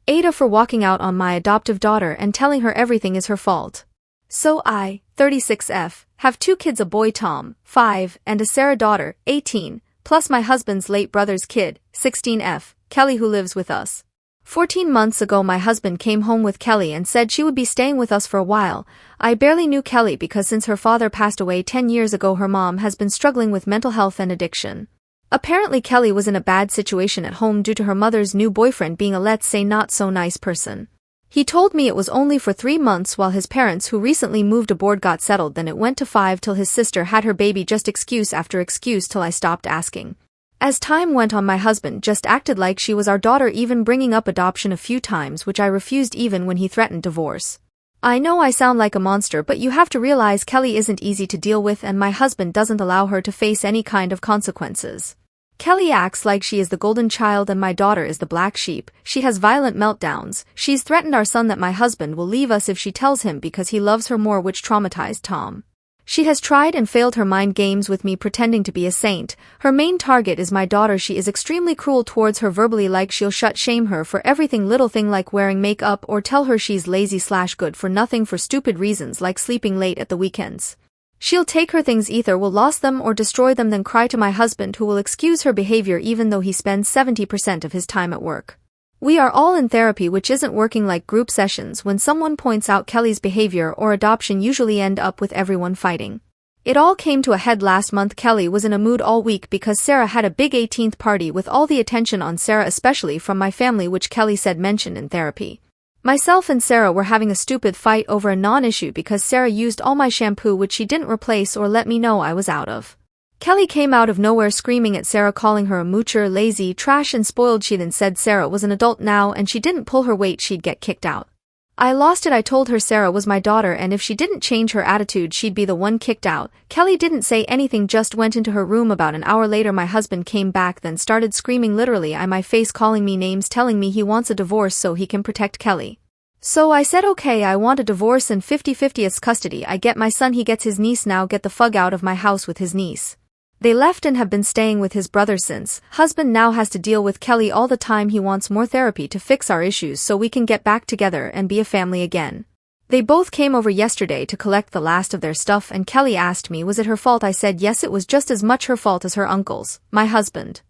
AITA for walking out on my adoptive daughter and telling her everything is her fault. So I, 36F, have 2 kids, a boy Tom, 5, and a Sarah daughter, 18, plus my husband's late brother's kid, 16F, Kelly, who lives with us. 14 months ago my husband came home with Kelly and said she would be staying with us for a while. I barely knew Kelly because since her father passed away 10 years ago her mom has been struggling with mental health and addiction. Apparently Kelly was in a bad situation at home due to her mother's new boyfriend being a let's say not so nice person. He told me it was only for 3 months while his parents who recently moved aboard got settled, then it went to 5 till his sister had her baby, just excuse after excuse till I stopped asking. As time went on my husband just acted like she was our daughter, even bringing up adoption a few times, which I refused even when he threatened divorce. I know I sound like a monster, but you have to realize Kelly isn't easy to deal with and my husband doesn't allow her to face any kind of consequences. Kelly acts like she is the golden child and my daughter is the black sheep. She has violent meltdowns. She's threatened our son that my husband will leave us if she tells him because he loves her more, which traumatized Tom. She has tried and failed her mind games with me, pretending to be a saint. Her main target is my daughter. She is extremely cruel towards her verbally, like she'll shame her for everything, little thing like wearing makeup, or tell her she's lazy/good for nothing for stupid reasons like sleeping late at the weekends. She'll take her things, either will lose them or destroy them, then cry to my husband, who will excuse her behavior even though he spends 70% of his time at work. We are all in therapy, which isn't working, like group sessions. When someone points out Kelly's behavior or adoption usually end up with everyone fighting. It all came to a head last month. Kelly was in a mood all week because Sarah had a big 18th party with all the attention on Sarah, especially from my family, which Kelly said mentioned in therapy. Myself and Sarah were having a stupid fight over a non-issue because Sarah used all my shampoo, which she didn't replace or let me know I was out of. Kelly came out of nowhere screaming at Sarah, calling her a moocher, lazy, trash and spoiled. She then said Sarah was an adult now and she didn't pull her weight she'd get kicked out. I lost it. I told her Sarah was my daughter and if she didn't change her attitude she'd be the one kicked out. Kelly didn't say anything, just went into her room. About an hour later my husband came back, then started screaming literally in my face, calling me names, telling me he wants a divorce so he can protect Kelly. So I said okay, I want a divorce and 50/50 custody. I get my son, he gets his niece. Now get the fuck out of my house with his niece. They left and have been staying with his brother since. Husband now has to deal with Kelly all the time. He wants more therapy to fix our issues so we can get back together and be a family again. They both came over yesterday to collect the last of their stuff and Kelly asked me was it her fault. I said yes, it was just as much her fault as her uncle's. My husband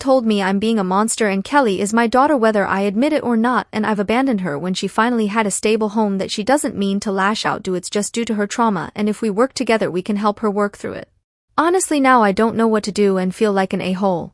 told me I'm being a monster and Kelly is my daughter whether I admit it or not, and I've abandoned her when she finally had a stable home. That she doesn't mean to lash out, it's just due to her trauma, and if we work together we can help her work through it. Honestly now I don't know what to do and feel like an a-hole.